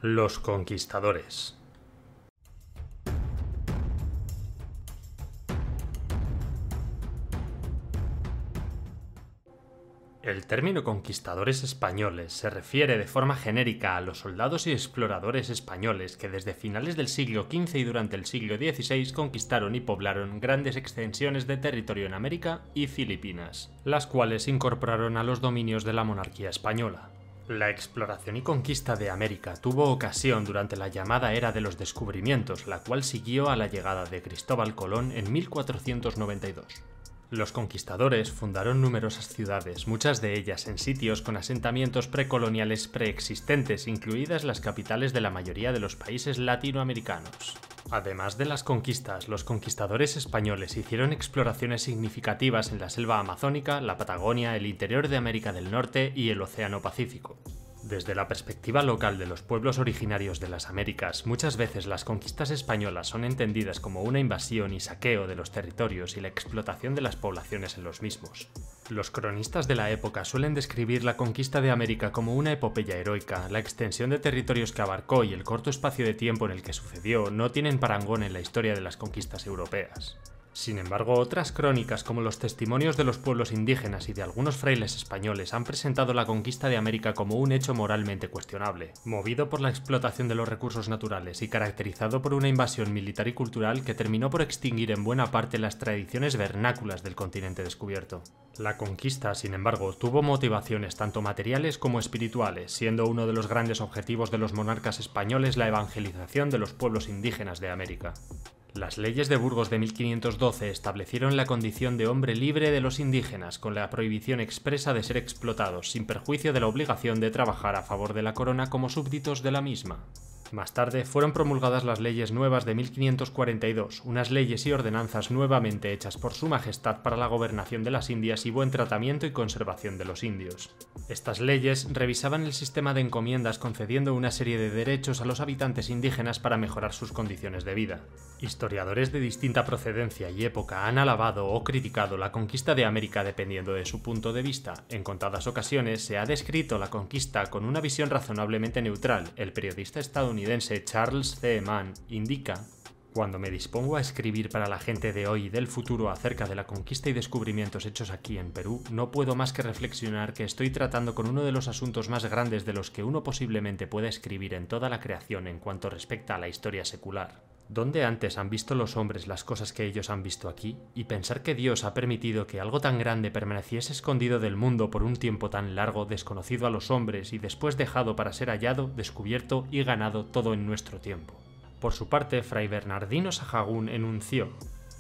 Los conquistadores. El término conquistadores españoles se refiere de forma genérica a los soldados y exploradores españoles que desde finales del siglo XV y durante el siglo XVI conquistaron y poblaron grandes extensiones de territorio en América y Filipinas, las cuales incorporaron a los dominios de la monarquía española. La exploración y conquista de América tuvo ocasión durante la llamada Era de los Descubrimientos, la cual siguió a la llegada de Cristóbal Colón en 1492. Los conquistadores fundaron numerosas ciudades, muchas de ellas en sitios con asentamientos precoloniales preexistentes, incluidas las capitales de la mayoría de los países latinoamericanos. Además de las conquistas, los conquistadores españoles hicieron exploraciones significativas en la selva amazónica, la Patagonia, el interior de América del Norte y el Océano Pacífico. Desde la perspectiva local de los pueblos originarios de las Américas, muchas veces las conquistas españolas son entendidas como una invasión y saqueo de los territorios y la explotación de las poblaciones en los mismos. Los cronistas de la época suelen describir la conquista de América como una epopeya heroica. La extensión de territorios que abarcó y el corto espacio de tiempo en el que sucedió no tienen parangón en la historia de las conquistas europeas. Sin embargo, otras crónicas como los testimonios de los pueblos indígenas y de algunos frailes españoles han presentado la conquista de América como un hecho moralmente cuestionable, movido por la explotación de los recursos naturales y caracterizado por una invasión militar y cultural que terminó por extinguir en buena parte las tradiciones vernáculas del continente descubierto. La conquista, sin embargo, tuvo motivaciones tanto materiales como espirituales, siendo uno de los grandes objetivos de los monarcas españoles la evangelización de los pueblos indígenas de América. Las leyes de Burgos de 1512 establecieron la condición de hombre libre de los indígenas, con la prohibición expresa de ser explotados, sin perjuicio de la obligación de trabajar a favor de la corona como súbditos de la misma. Más tarde fueron promulgadas las leyes nuevas de 1542, unas leyes y ordenanzas nuevamente hechas por Su Majestad para la gobernación de las Indias y buen tratamiento y conservación de los indios. Estas leyes revisaban el sistema de encomiendas concediendo una serie de derechos a los habitantes indígenas para mejorar sus condiciones de vida. Historiadores de distinta procedencia y época han alabado o criticado la conquista de América dependiendo de su punto de vista. En contadas ocasiones se ha descrito la conquista con una visión razonablemente neutral. El periodista estadounidense Charles C. Mann indica: cuando me dispongo a escribir para la gente de hoy y del futuro acerca de la conquista y descubrimientos hechos aquí en Perú, no puedo más que reflexionar que estoy tratando con uno de los asuntos más grandes de los que uno posiblemente pueda escribir en toda la creación en cuanto respecta a la historia secular. ¿Dónde antes han visto los hombres las cosas que ellos han visto aquí? Y pensar que Dios ha permitido que algo tan grande permaneciese escondido del mundo por un tiempo tan largo, desconocido a los hombres y después dejado para ser hallado, descubierto y ganado todo en nuestro tiempo. Por su parte, Fray Bernardino Sahagún enunció: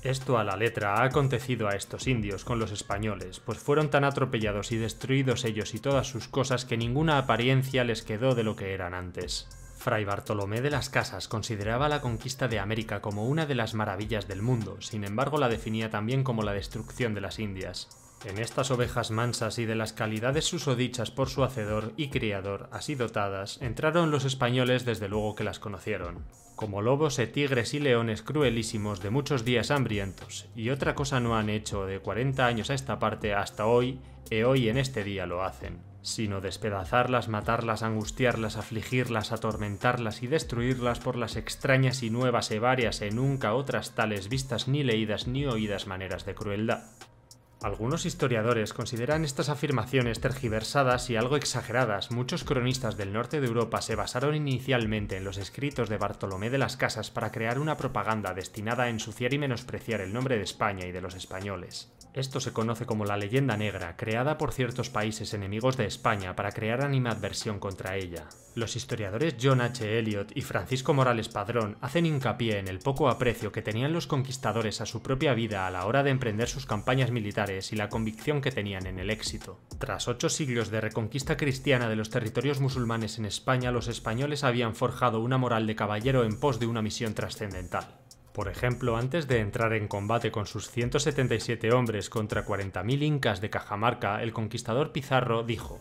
esto a la letra ha acontecido a estos indios con los españoles, pues fueron tan atropellados y destruidos ellos y todas sus cosas que ninguna apariencia les quedó de lo que eran antes. Fray Bartolomé de las Casas consideraba la conquista de América como una de las maravillas del mundo, sin embargo la definía también como la destrucción de las Indias. En estas ovejas mansas y de las calidades susodichas por su hacedor y criador, así dotadas, entraron los españoles desde luego que las conocieron, como lobos e tigres y leones cruelísimos de muchos días hambrientos, y otra cosa no han hecho de 40 años a esta parte hasta hoy, e hoy en este día lo hacen, sino despedazarlas, matarlas, angustiarlas, afligirlas, atormentarlas y destruirlas por las extrañas y nuevas e varias e nunca otras tales vistas ni leídas ni oídas maneras de crueldad. Algunos historiadores consideran estas afirmaciones tergiversadas y algo exageradas. Muchos cronistas del norte de Europa se basaron inicialmente en los escritos de Bartolomé de las Casas para crear una propaganda destinada a ensuciar y menospreciar el nombre de España y de los españoles. Esto se conoce como la leyenda negra, creada por ciertos países enemigos de España para crear animadversión contra ella. Los historiadores John H. Elliot y Francisco Morales Padrón hacen hincapié en el poco aprecio que tenían los conquistadores a su propia vida a la hora de emprender sus campañas militares y la convicción que tenían en el éxito. Tras 8 siglos de reconquista cristiana de los territorios musulmanes en España, los españoles habían forjado una moral de caballero en pos de una misión trascendental. Por ejemplo, antes de entrar en combate con sus 177 hombres contra 40.000 incas de Cajamarca, el conquistador Pizarro dijo: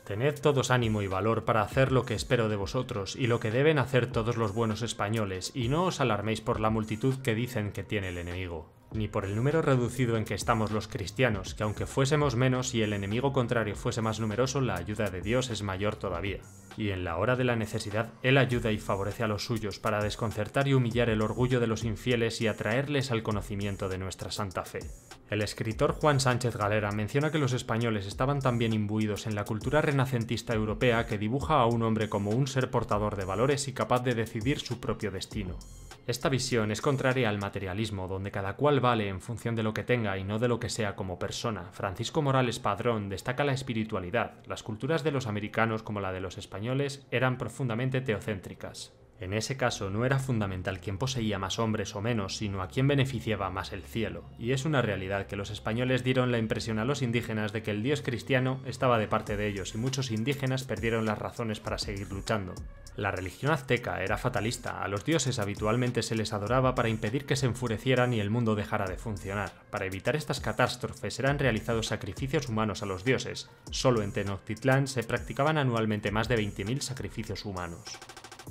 «Tened todos ánimo y valor para hacer lo que espero de vosotros y lo que deben hacer todos los buenos españoles, y no os alarméis por la multitud que dicen que tiene el enemigo. ni por el número reducido en que estamos los cristianos, que aunque fuésemos menos y el enemigo contrario fuese más numeroso, la ayuda de Dios es mayor todavía. Y en la hora de la necesidad, Él ayuda y favorece a los suyos para desconcertar y humillar el orgullo de los infieles y atraerles al conocimiento de nuestra santa fe. El escritor Juan Sánchez Galera menciona que los españoles estaban tan bien imbuidos en la cultura renacentista europea que dibuja a un hombre como un ser portador de valores y capaz de decidir su propio destino. Esta visión es contraria al materialismo, donde cada cual vale en función de lo que tenga y no de lo que sea como persona. Francisco Morales Padrón destaca la espiritualidad. Las culturas de los americanos, como la de los españoles, eran profundamente teocéntricas. En ese caso no era fundamental quién poseía más hombres o menos, sino a quién beneficiaba más el cielo, y es una realidad que los españoles dieron la impresión a los indígenas de que el dios cristiano estaba de parte de ellos y muchos indígenas perdieron las razones para seguir luchando. La religión azteca era fatalista, a los dioses habitualmente se les adoraba para impedir que se enfurecieran y el mundo dejara de funcionar. Para evitar estas catástrofes eran realizados sacrificios humanos a los dioses. Solo en Tenochtitlán se practicaban anualmente más de 20.000 sacrificios humanos.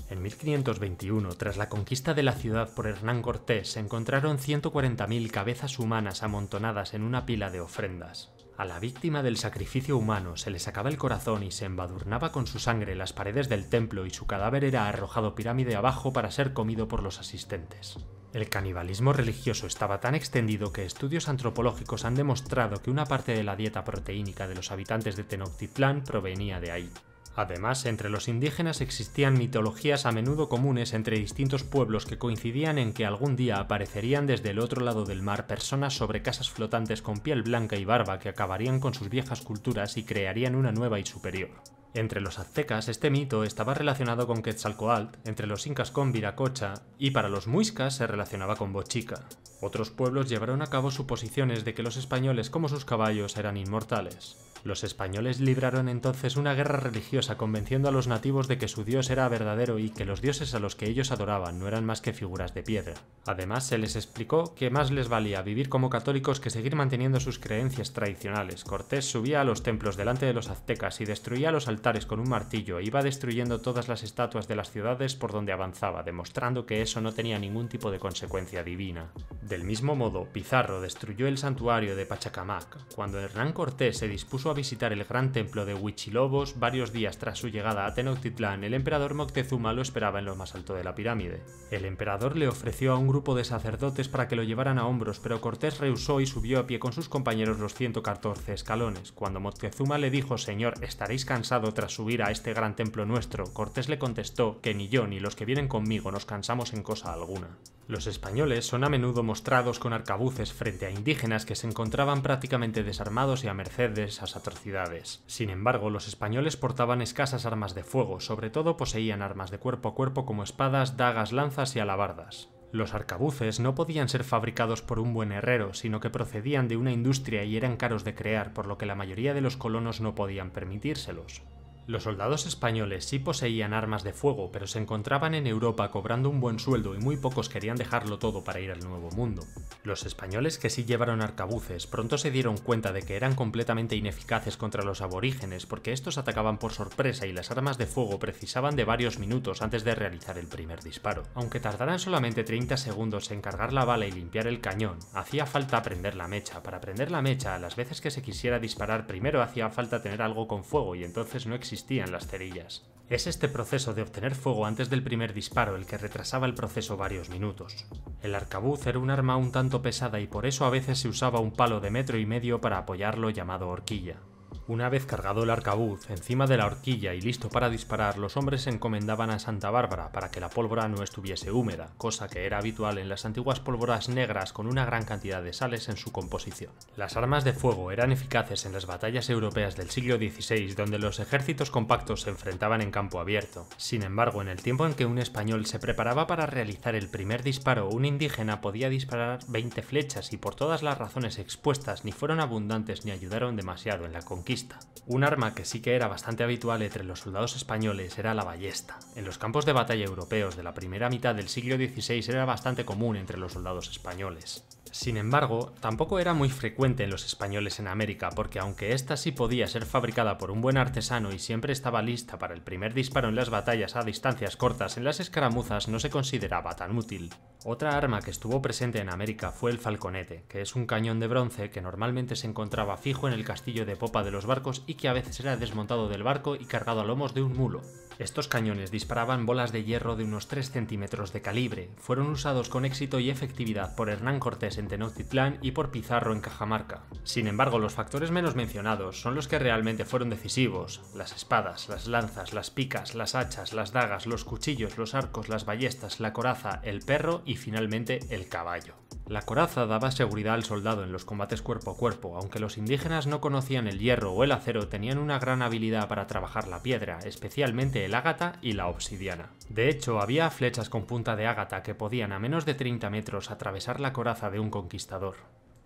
En 1521, tras la conquista de la ciudad por Hernán Cortés, se encontraron 140.000 cabezas humanas amontonadas en una pila de ofrendas. A la víctima del sacrificio humano se le sacaba el corazón y se embadurnaba con su sangre las paredes del templo y su cadáver era arrojado pirámide abajo para ser comido por los asistentes. El canibalismo religioso estaba tan extendido que estudios antropológicos han demostrado que una parte de la dieta proteínica de los habitantes de Tenochtitlán provenía de ahí. Además, entre los indígenas existían mitologías a menudo comunes entre distintos pueblos que coincidían en que algún día aparecerían desde el otro lado del mar personas sobre casas flotantes con piel blanca y barba que acabarían con sus viejas culturas y crearían una nueva y superior. Entre los aztecas este mito estaba relacionado con Quetzalcóatl, entre los incas con Viracocha y para los muiscas se relacionaba con Bochica. Otros pueblos llevaron a cabo suposiciones de que los españoles como sus caballos eran inmortales. Los españoles libraron entonces una guerra religiosa convenciendo a los nativos de que su dios era verdadero y que los dioses a los que ellos adoraban no eran más que figuras de piedra. Además, se les explicó que más les valía vivir como católicos que seguir manteniendo sus creencias tradicionales. Cortés subía a los templos delante de los aztecas y destruía los altares con un martillo e iba destruyendo todas las estatuas de las ciudades por donde avanzaba, demostrando que eso no tenía ningún tipo de consecuencia divina. Del mismo modo, Pizarro destruyó el santuario de Pachacamac. Cuando Hernán Cortés se dispuso a visitar el gran templo de Huichilobos, varios días tras su llegada a Tenochtitlán, el emperador Moctezuma lo esperaba en lo más alto de la pirámide. El emperador le ofreció a un grupo de sacerdotes para que lo llevaran a hombros, pero Cortés rehusó y subió a pie con sus compañeros los 114 escalones. Cuando Moctezuma le dijo: «Señor, estaréis cansado tras subir a este gran templo nuestro», Cortés le contestó que ni yo ni los que vienen conmigo nos cansamos en cosa alguna. Los españoles son a menudo mostrados con arcabuces frente a indígenas que se encontraban prácticamente desarmados y a merced de esas atrocidades. Sin embargo, los españoles portaban escasas armas de fuego, sobre todo poseían armas de cuerpo a cuerpo como espadas, dagas, lanzas y alabardas. Los arcabuces no podían ser fabricados por un buen herrero, sino que procedían de una industria y eran caros de crear, por lo que la mayoría de los colonos no podían permitírselos. Los soldados españoles sí poseían armas de fuego, pero se encontraban en Europa cobrando un buen sueldo y muy pocos querían dejarlo todo para ir al Nuevo Mundo. Los españoles que sí llevaron arcabuces pronto se dieron cuenta de que eran completamente ineficaces contra los aborígenes porque estos atacaban por sorpresa y las armas de fuego precisaban de varios minutos antes de realizar el primer disparo. Aunque tardaran solamente 30 segundos en cargar la bala y limpiar el cañón, hacía falta prender la mecha. Para prender la mecha, las veces que se quisiera disparar primero hacía falta tener algo con fuego y entonces no existían las cerillas. Es este proceso de obtener fuego antes del primer disparo el que retrasaba el proceso varios minutos. El arcabuz era un arma un tanto pesada y por eso a veces se usaba un palo de 1,5 metros para apoyarlo llamado horquilla. Una vez cargado el arcabuz encima de la horquilla y listo para disparar, los hombres se encomendaban a Santa Bárbara para que la pólvora no estuviese húmeda, cosa que era habitual en las antiguas pólvoras negras con una gran cantidad de sales en su composición. Las armas de fuego eran eficaces en las batallas europeas del siglo XVI, donde los ejércitos compactos se enfrentaban en campo abierto. Sin embargo, en el tiempo en que un español se preparaba para realizar el primer disparo, un indígena podía disparar 20 flechas y por todas las razones expuestas ni fueron abundantes ni ayudaron demasiado en la conquista conquista. Un arma que sí que era bastante habitual entre los soldados españoles era la ballesta. En los campos de batalla europeos de la primera mitad del siglo XVI era bastante común entre los soldados españoles. Sin embargo, tampoco era muy frecuente en los españoles en América, porque aunque ésta sí podía ser fabricada por un buen artesano y siempre estaba lista para el primer disparo en las batallas a distancias cortas, en las escaramuzas no se consideraba tan útil. Otra arma que estuvo presente en América fue el falconete, que es un cañón de bronce que normalmente se encontraba fijo en el castillo de popa de los barcos y que a veces era desmontado del barco y cargado a lomos de un mulo. Estos cañones disparaban bolas de hierro de unos 3 centímetros de calibre. Fueron usados con éxito y efectividad por Hernán Cortés en Tenochtitlán y por Pizarro en Cajamarca. Sin embargo, los factores menos mencionados son los que realmente fueron decisivos: las espadas, las lanzas, las picas, las hachas, las dagas, los cuchillos, los arcos, las ballestas, la coraza, el perro y finalmente el caballo. La coraza daba seguridad al soldado en los combates cuerpo a cuerpo. Aunque los indígenas no conocían el hierro o el acero, tenían una gran habilidad para trabajar la piedra, especialmente el ágata y la obsidiana. De hecho, había flechas con punta de ágata que podían a menos de 30 metros atravesar la coraza de un conquistador.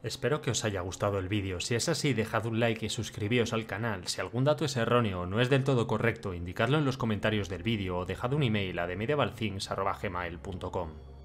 Espero que os haya gustado el vídeo. Si es así, dejad un like y suscribíos al canal. Si algún dato es erróneo o no es del todo correcto, indicadlo en los comentarios del vídeo o dejad un email a themedievalthings@gmail.com.